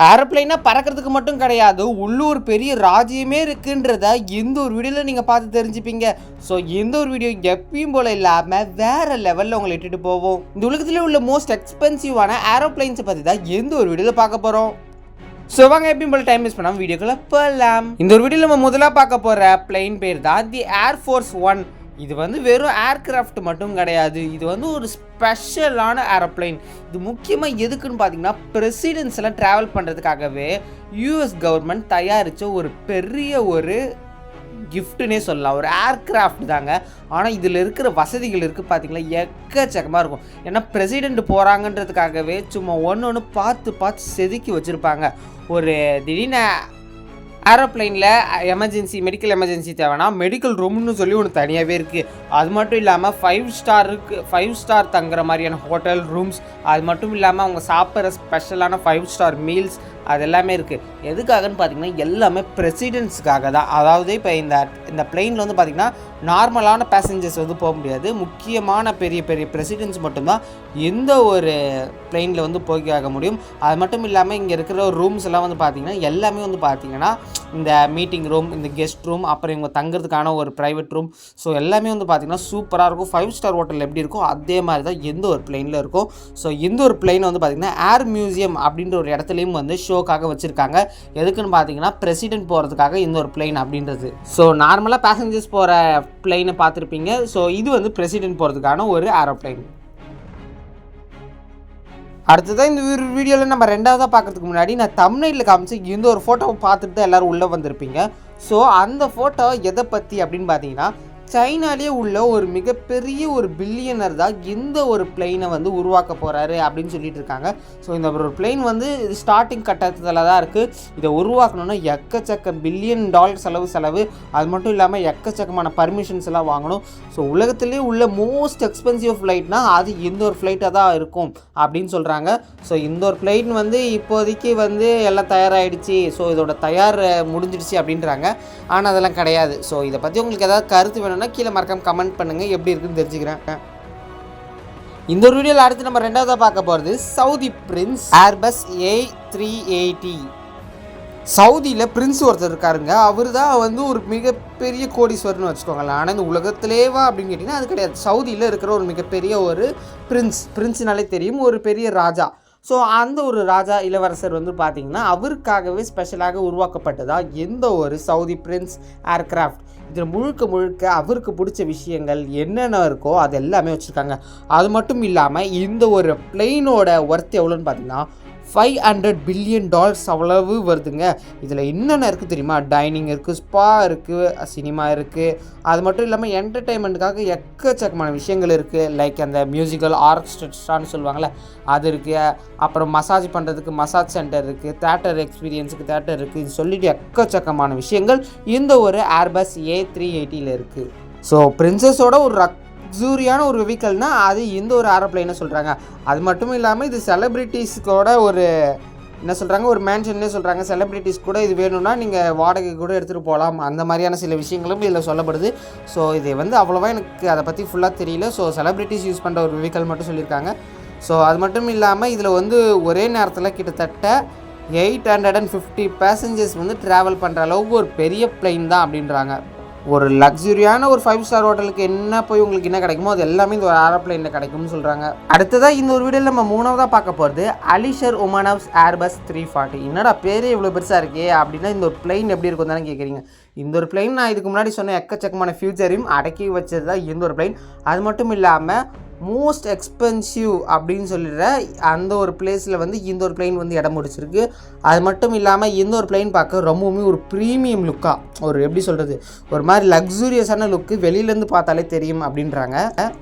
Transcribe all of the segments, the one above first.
ஏரோப்ளைனாக பறக்கிறதுக்கு மட்டும் கிடையாது, உள்ளூர் பெரிய ராஜ்யமே இருக்குன்றத இந்த ஒரு வீடியோவில் நீங்கள் பார்த்து தெரிஞ்சுப்பீங்க. ஸோ இந்த ஒரு வீடியோ எப்பயும் போல் இல்லாமல் வேறு லெவலில் உங்களை இட்டுட்டு போவோம். இந்த உலகத்தில் உள்ள மோஸ்ட் எக்ஸ்பென்சிவான ஏரோப்ளைன்ஸை பற்றி தான் எந்த ஒரு வீடியோவில் பார்க்க போகிறோம். ஸோ வாங்க எப்பயும் போல் டைம் வேஸ்ட் பண்ணாமல் வீடியோக்குள்ளே போகலாம். இந்த ஒரு வீடியோவில் நம்ம முதலாக பார்க்க போகிற பிளைன் பேர் தான் தி ஏர்ஃபோர்ஸ் 1. இது வெறும் ஏர்கிராஃப்ட் மட்டும் கிடையாது, இது ஒரு ஸ்பெஷலான ஏரோப்ளைன். இது முக்கியமாக எதுக்குன்னு பார்த்தீங்கன்னா, பிரசிடென்ட்ஸ் எல்லாம் ட்ராவல் பண்ணுறதுக்காகவே யூஎஸ் கவர்மெண்ட் தயாரித்த ஒரு பெரிய ஒரு கிஃப்ட்டுன்னே சொல்லலாம். ஒரு ஏர்கிராஃப்ட் தாங்க. ஆனால் இதில் இருக்கிற வசதிகள் இருக்குது பார்த்தீங்களா, எக்கச்சக்கமாக இருக்கும். ஏன்னா பிரசிடெண்ட் போகிறாங்கன்றதுக்காகவே சும்மா ஒன்று பார்த்து செதுக்கி வச்சுருப்பாங்க. ஒரு திடீர்னு ஏரோப்ளைனில் எமர்ஜென்சி மெடிக்கல் எமர்ஜென்சி தேவைன்னா மெடிக்கல் ரூம்னு சொல்லி ஒன்று தனியாகவே இருக்குது. அது மட்டும் இல்லாமல் 5 ஸ்டார் தங்குற மாதிரியான ஹோட்டல் ரூம்ஸ், அது மட்டும் இல்லாமல் அவங்க சாப்பிட்ற ஸ்பெஷலான 5 ஸ்டார் மீல்ஸ் அது எல்லாமே இருக்குது. எதுக்காகன்னு பார்த்தீங்கன்னா, எல்லாமே பிரசிடென்ட்ஸுக்காக தான். அதாவது இப்போ இந்த பிளெயினில் பார்த்தீங்கன்னா நார்மலான பேசஞ்சர்ஸ் போக முடியாது. முக்கியமான பெரிய பிரசிடென்ட்ஸ் மட்டும்தான் எந்த ஒரு பிளெயினில் போக முடியும். அது மட்டும் இல்லாமல் இங்கே இருக்கிற ரூம்ஸ் எல்லாம் பார்த்தீங்கன்னா எல்லாமே பார்த்தீங்கன்னா இந்த மீட்டிங் ரூம், இந்த கெஸ்ட் ரூம், அப்புறம் இவங்க தங்குறதுக்கான ஒரு ப்ரைவேட் ரூம். ஸோ எல்லாமே பார்த்தீங்கன்னா சூப்பராக இருக்கும். 5 ஸ்டார் ஹோட்டல் எப்படி இருக்கும் அதே மாதிரி தான் எந்த ஒரு பிளெயினில் இருக்கும். ஸோ இந்த ஒரு பிளெயின் பார்த்தீங்கன்னா ஏர் மியூசியம் அப்படின்ற ஒரு இடத்துலையும் ஷோக்காக வச்சுருக்காங்க. எதுக்குன்னு பார்த்தீங்கன்னா, பிரசிடென்ட் போகிறதுக்காக இந்த ஒரு பிளெயின் அப்படின்றது. ஸோ நார்மலாக பேசஞ்சர்ஸ் போகிற பிளெயினை பார்த்துருப்பீங்க. ஸோ இது பிரசிடென்ட் போகிறதுக்கான ஒரு ஏரோப்ளைன். அடுத்ததான் இந்த வீடியோவில் நம்ம ரெண்டாவதாக பார்க்குறதுக்கு முன்னாடி நான் தம்ப்நெயிலில் காமிச்சு இந்த ஒரு ஃபோட்டோவை பார்த்துட்டு தான் எல்லோரும் உள்ளே வந்திருப்பீங்க. ஸோ அந்த ஃபோட்டோ எதை பற்றி அப்படின்னு பார்த்தீங்கன்னா, சைனாலேயே உள்ள ஒரு மிகப்பெரிய ஒரு பில்லியனர் தான் இந்த ஒரு பிளெயினை உருவாக்க போகிறாரு அப்படின்னு சொல்லிட்டு இருக்காங்க. ஸோ இந்த ஒரு பிளெயின் ஸ்டார்டிங் கட்டத்தில் தான் இருக்குது. இதை உருவாக்கணுன்னா எக்கச்சக்க $1 பில்லியன் செலவு. அது மட்டும் இல்லாமல் எக்கச்சக்கமான பர்மிஷன்ஸ் எல்லாம் வாங்கணும். ஸோ உலகத்திலே உள்ள மோஸ்ட் எக்ஸ்பென்சிவ் ஃப்ளைட்னா அது இந்த ஒரு ஃப்ளைட்டாக தான் இருக்கும் அப்படின்னு சொல்கிறாங்க. ஸோ இந்த ஒரு பிளெயின் இப்போதைக்கு எல்லாம் தயாராகிடுச்சு, ஸோ இதோட தயார் முடிஞ்சிடுச்சு அப்படின்றாங்க. ஆனால் அதெல்லாம் கிடையாது. ஸோ இதை பற்றி உங்களுக்கு ஏதாவது கருத்து வேணும்னா கீழே மறக்காம கமெண்ட் பண்ணுங்கள், எப்படி இருக்குன்னு தெரிஞ்சுக்கிறேன். இந்த ஒரு வீடியோவில் அடுத்து நம்ம ரெண்டாவதாக பார்க்க போகிறது சவுதி பிரின்ஸ் ஏர்பஸ் A380. சவுதியில் பிரின்ஸ் ஒருத்தர் இருக்காருங்க. அவர் தான் ஒரு மிகப்பெரிய கோடீஸ்வரர்னு வச்சுக்கோங்களேன். ஆனால் இந்த உலகத்திலேவா அப்படின்னு கேட்டிங்கன்னா அது கிடையாது. சவுதியில் இருக்கிற ஒரு மிகப்பெரிய ஒரு பிரின்ஸ்னாலே தெரியும், ஒரு பெரிய ராஜா. ஸோ அந்த ஒரு ராஜா இளவரசர் பார்த்திங்கன்னா அவருக்காகவே ஸ்பெஷலாக உருவாக்கப்பட்டதா எந்த ஒரு சவுதி பிரின்ஸ் ஏர்கிராஃப்ட். இதில் முழுக்க அவருக்கு பிடிச்ச விஷயங்கள் என்னென்ன இருக்கோ அது எல்லாமே வச்சுருக்காங்க. அது மட்டும் இல்லாமல் இந்த ஒரு பிளெயினோட ஒர்த் எவ்வளோன்னு பார்த்தீங்கன்னா $500 பில்லியன் அவ்வளவு வருதுங்க. இதில் என்னென்ன இருக்குது தெரியுமா? டைனிங் இருக்குது, ஸ்பா இருக்குது, சினிமா இருக்குது. அது மட்டும் இல்லாமல் என்டர்டெயின்மெண்ட்டுக்காக எக்கச்சக்கமான விஷயங்கள் இருக்குது. லைக் அந்த மியூசிக்கல் ஆர்கெஸ்ட்ரான்னு சொல்லுவாங்கள்ல அது இருக்குது. அப்புறம் மசாஜ் பண்ணுறதுக்கு மசாஜ் சென்டர் இருக்குது, தேட்டர் எக்ஸ்பீரியன்ஸுக்கு தேட்டர் இருக்குது. இது சொல்லிட்டு எக்கச்சக்கமான விஷயங்கள் இந்த ஒரு ஏர்பஸ் A380 இருக்குது. ஸோ பிரின்சஸோட ஒரு லக்ஸூரியான ஒரு வெஹிக்கல்னால் அது இந்த ஒரு ஏரோப்ளைனை சொல்கிறாங்க. அது மட்டும் இல்லாமல் இது செலிப்ரிட்டிஸ்கோட ஒரு என்ன சொல்கிறாங்க, ஒரு மேன்ஷன்னே சொல்கிறாங்க. செலிப்ரிட்டிஸ் கூட இது வேணும்னா நீங்கள் வாடகை கூட எடுத்துகிட்டு போகலாம், அந்த மாதிரியான சில விஷயங்களும் இதில் சொல்லப்படுது. ஸோ இது அவ்வளோவா எனக்கு அதை பற்றி ஃபுல்லாக தெரியல. ஸோ செலிப்ரிட்டிஸ் யூஸ் பண்ணுற ஒரு வெஹிக்கல் மட்டும் சொல்லியிருக்காங்க. ஸோ அது மட்டும் இல்லாமல் இதில் ஒரே நேரத்தில் கிட்டத்தட்ட 850 பேசஞ்சர்ஸ் ட்ராவல் பண்ணுற அளவுக்கு ஒரு பெரிய பிளெயின் தான் அப்படின்றாங்க. ஒரு லக்ஸுரியான ஒரு 5 ஸ்டார் ஹோட்டலுக்கு என்ன போய் உங்களுக்கு என்ன கிடைக்குமோ அது எல்லாமே இந்த ஒரு ஏரோப்ளைனில் கிடைக்கும்னு சொல்கிறாங்க. அடுத்ததாக இந்த ஒரு வீடியோவில் நம்ம மூணாவதாக பார்க்க போகிறது அலிஷர் ஒமானவ்ஸ் ஏர்பஸ் 340. என்னடா பேரே இவ்வளோ பெருசாக இருக்கே அப்படின்னா இந்த ஒரு பிளெயின் எப்படி இருக்கும் தானே கேட்குறீங்க. இந்த ஒரு பிளெயின் நான் இதுக்கு முன்னாடி சொன்ன எக்கச்சக்கமான ஃபியூச்சரையும் அடக்கி வச்சது தான் இந்த ஒரு பிளெயின். அது மட்டும் இல்லாமல் மோஸ்ட் எக்ஸ்பென்சிவ் அப்படின்னு சொல்லிடுற அந்த ஒரு பிளேஸில் இந்த ஒரு பிளெயின் இடம் முடிச்சிருக்கு. அது மட்டும் இல்லாமல் இந்த ஒரு பிளெயின் பார்க்க ரொம்பவுமே ஒரு ப்ரீமியம் லுக்காக, ஒரு எப்படி சொல்கிறது, ஒரு மாதிரி லக்ஸூரியஸான லுக்கு வெளியிலேருந்து பார்த்தாலே தெரியும் அப்படின்றாங்க.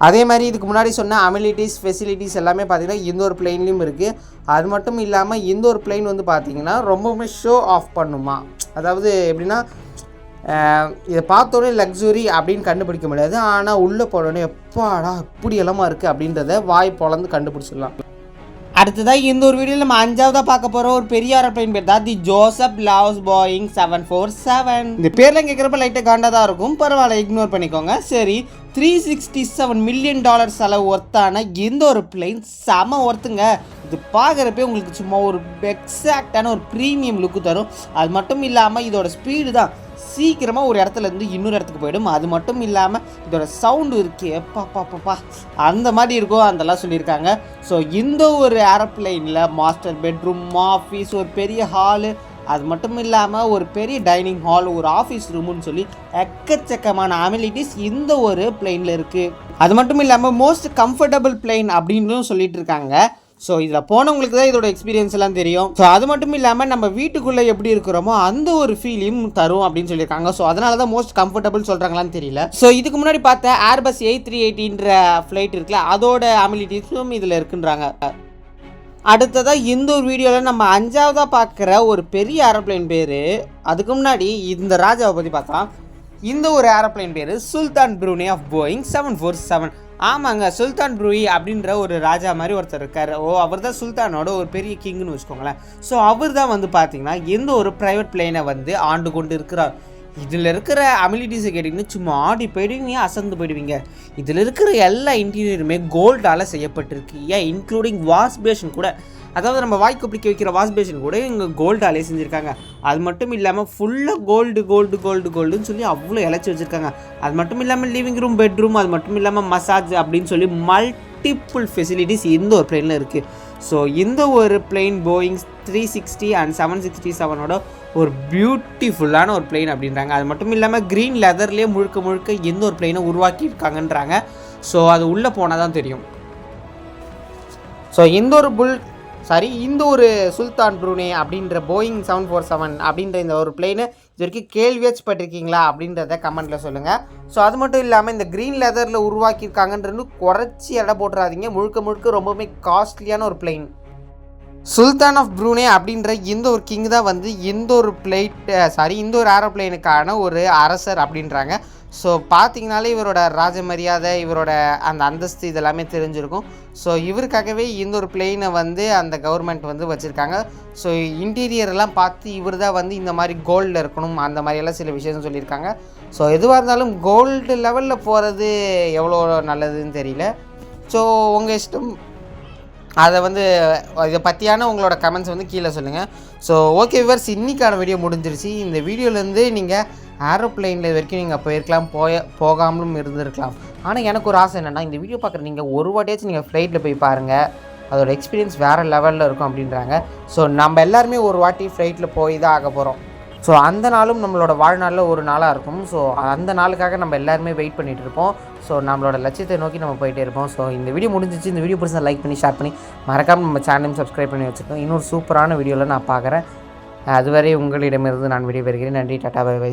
அதே மாதிரி இதுக்கு முன்னாடி சொன்ன அமிலிட்டிஸ் ஃபெசிலிட்டிஸ் எல்லாமே பார்த்திங்கன்னா இந்த ஒரு பிளெயின்லேயும் இருக்குது. அது மட்டும் இல்லாமல் இந்த ஒரு பிளெயின் பார்த்திங்கன்னா ரொம்பவுமே ஷோ ஆஃப் பண்ணுமா. அதாவது எப்படின்னா, இதை பார்த்தோன்னே லக்ஸுரி அப்படின்னு கண்டுபிடிக்க முடியாது, ஆனால் உள்ளே போனோடனே எப்பாடா இப்படி எல்லாமா இருக்குது அப்படின்றத வாய் பொளந்து கண்டுபிடிச்சிடலாம். அடுத்ததாக இந்த ஒரு வீடியோவில் நம்ம 5ஆவதாக பார்க்க போகிற ஒரு பெரிய ஏரோப்ளேன் பேர் தான் தி ஜோசப் லவ்ஸ் போயிங் 747. இந்த பேர்லாம் கேட்குறப்ப லைட்டாக காண்டாக தான் இருக்கும், பரவாயில்ல இக்னோர் பண்ணிக்கோங்க. சரி, $367 மில்லியன் செலவு ஒர்த்தான இந்த ஒரு பிளேன் செம ஒர்த்துங்க. இது பார்க்குறப்பே உங்களுக்கு சும்மா ஒரு எக்ஸாக்டான ஒரு ப்ரீமியம் லுக்கு தரும். அது மட்டும் இல்லாமல் இதோட ஸ்பீடு தான் சீக்கிரமாக ஒரு இடத்துலேருந்து இன்னொரு இடத்துக்கு போயிடும். அது மட்டும் இல்லாமல் இதோட சவுண்டு இருக்கே பாப்பா அந்த மாதிரி இருக்கும், அதெல்லாம் சொல்லியிருக்காங்க. ஸோ இந்த ஒரு ஏரோப்ளைனில் மாஸ்டர் பெட்ரூம், ஆஃபீஸ், ஒரு பெரிய ஹாலு, அது மட்டும் இல்லாமல் ஒரு பெரிய டைனிங் ஹால், ஒரு ஆஃபீஸ் ரூமுன்னு சொல்லி எக்கச்சக்கமான அமிலிட்டிஸ் இந்த ஒரு பிளெயினில் இருக்குது. அது மட்டும் இல்லாமல் மோஸ்ட் கம்ஃபர்டபுள் பிளெயின் அப்படின்னு சொல்லிட்டு இருக்காங்க. ஸோ இதில் போனவங்களுக்கு தான் இதோட எக்ஸ்பீரியன்ஸ் எல்லாம் தெரியும். ஸோ அது மட்டும் இல்லாமல் நம்ம வீட்டுக்குள்ளே எப்படி இருக்கிறோமோ அந்த ஒரு ஃபீலிங் தரும் அப்படின்னு சொல்லியிருக்காங்க. ஸோ அதனால தான் மோஸ்ட் கம்ஃபர்டபுள் சொல்கிறாங்களான்னு தெரியல. ஸோ இதுக்கு முன்னாடி பார்த்த ஏர்பஸ் A380 ஃப்ளைட் இருக்குல்ல, அதோட அமிலிட்டிஸும் இதில் இருக்குன்றாங்க. அடுத்ததாக இந்த ஒரு வீடியோவில் நம்ம 5ஆவதாக பார்க்குற ஒரு பெரிய ஏரோப்ளைன் பேர், அதுக்கு முன்னாடி இந்த ராஜாவை பற்றி பார்த்தா, இந்த ஒரு ஏரோப்ளைன் பேர் சுல்தான் ப்ரூனே ஆஃப் போயிங் 747. ஆமாங்க, சுல்தான் ப்ரூயி அப்படின்ற ஒரு ராஜா மாதிரி ஒருத்தர் இருக்கார். அவர் தான் சுல்தானோட ஒரு பெரிய கிங்குன்னு வச்சுக்கோங்களேன். ஸோ அவர் தான் வந்து பார்த்திங்கன்னா எந்த ஒரு ப்ரைவேட் பிளேனை வந்து ஆண்டு கொண்டு இருக்கிறார். இதில் இருக்கிற அமிலிட்டிஸை கேட்டிங்கன்னா சும்மா ஆடி போயிடுவீங்க, அசந்து போயிடுவீங்க. இதில் இருக்கிற எல்லா இன்டீரியருமே கோல்டால் செய்யப்பட்டிருக்கு, ஏன் இன்க்ளூடிங் வாஷ் பேஷன் கூட. அதாவது நம்ம வாய்க்கு பிடிக்க வைக்கிற வாஷ் பேஷன் கூட இங்கே கோல்டாலே செஞ்சுருக்காங்க. அது மட்டும் இல்லாமல் ஃபுல்லாக கோல்டுன்னு சொல்லி அவ்வளோ இழைச்சி வச்சுருக்காங்க. அது மட்டும் இல்லாமல் லிவிங் ரூம், பெட்ரூம், அது மட்டும் இல்லாமல் மசாஜ் அப்படின்னு சொல்லி மல்டிப்புள் ஃபெசிலிட்டிஸ் இந்த ஒரு பிளேனில் இருக்குது. ஸோ இந்த ஒரு பிளேன் போயிங் 360 அண்ட் 767ஓட ஒரு பியூட்டிஃபுல்லான ஒரு பிளேன் அப்படின்றாங்க. அது மட்டும் இல்லாமல் க்ரீன் லெதர்லேயே முழுக்க எந்த ஒரு பிளேனை உருவாக்கியிருக்காங்கன்றாங்க. ஸோ அது உள்ளே போனால் தான் தெரியும். ஸோ இந்த ஒரு சுல்தான் ப்ரூனே அப்படின்ற போயிங் 747 அப்படின்ற இந்த ஒரு பிளேனு இது வரைக்கும் கேள்வியப்பட்டிருக்கீங்களா அப்படின்றத கமெண்ட்டில் சொல்லுங்கள். ஸோ அது மட்டும் இல்லாமல் இந்த க்ரீன் லெதரில் உருவாக்கியிருக்காங்கன்றது குறைச்சி எடை போட்டுறாதீங்க, முழுக்க ரொம்பவுமே காஸ்ட்லியான ஒரு பிளேன். சுல்தான் ஆஃப் ப்ரூனே அப்படின்ற இந்த ஒரு கிங் தான் வந்து இந்த ஒரு ஏரோப்ளைனுக்கான ஒரு அரசர் அப்படின்றாங்க. ஸோ பார்த்தீங்கனாலே இவரோட ராஜ மரியாதை, இவரோட அந்த அந்தஸ்து இதெல்லாமே தெரிஞ்சிருக்கும். ஸோ இவருக்காகவே இந்த ஒரு பிளெயினை வந்து அந்த கவர்மெண்ட் வந்து வச்சுருக்காங்க. ஸோ இன்டீரியரெல்லாம் பார்த்து இவர் தான் வந்து இந்த மாதிரி கோல்டில் இருக்கணும், அந்த மாதிரியெல்லாம் சில விஷயம் சொல்லியிருக்காங்க. ஸோ எதுவாக இருந்தாலும் கோல்டு லெவலில் போகிறது எவ்வளோ நல்லதுன்னு தெரியல. ஸோ உங்கள் இஷ்டம். அதை வந்து இதை பற்றியான உங்களோட கமெண்ட்ஸ் வந்து கீழே சொல்லுங்கள். ஸோ ஓகே வியூவர்ஸ், இன்றைக்கான வீடியோ முடிஞ்சிருச்சு. இந்த வீடியோலேருந்து நீங்கள் ஏரோப்ளைனில் இது வரைக்கும் நீங்கள் போயிருக்கலாம், போகாமலும் இருந்திருக்கலாம். ஆனால் எனக்கு ஒரு ஆசை என்னென்னா, இந்த வீடியோ பார்க்குற நீங்கள் ஒரு வாட்டியாச்சும் நீங்கள் ஃப்ளைட்டில் போய் பாருங்கள், அதோட எக்ஸ்பீரியன்ஸ் வேறு லெவலில் இருக்கும் அப்படின்றாங்க. ஸோ நம்ம எல்லாருமே ஒரு வாட்டி ஃப்ளைட்டில் போய் தான் ஆக போகிறோம். ஸோ அந்த நாளும் நம்மளோட வாழ்நாளில் ஒரு நாளாக இருக்கும். ஸோ அந்த நாளுக்காக நம்ம எல்லாருமே வெயிட் பண்ணிகிட்டு இருப்போம். ஸோ நம்மளோட லட்சியத்தை நோக்கி நம்ம போயிட்டே இருப்போம். ஸோ இந்த வீடியோ முடிஞ்சிச்சு. இந்த வீடியோ பிடிச்சா லைக் பண்ணி, ஷேர் பண்ணி, மறக்காமல் நம்ம சேனலையும் சப்ஸ்கிரைப் பண்ணி வச்சுருக்கோம். இன்னொரு சூப்பரான வீடியோவில் நான் பார்க்குறேன். அதுவரை உங்களிடமிருந்து நான் விடைபெறுகிறேன். நன்றி, டாடா, பை பை.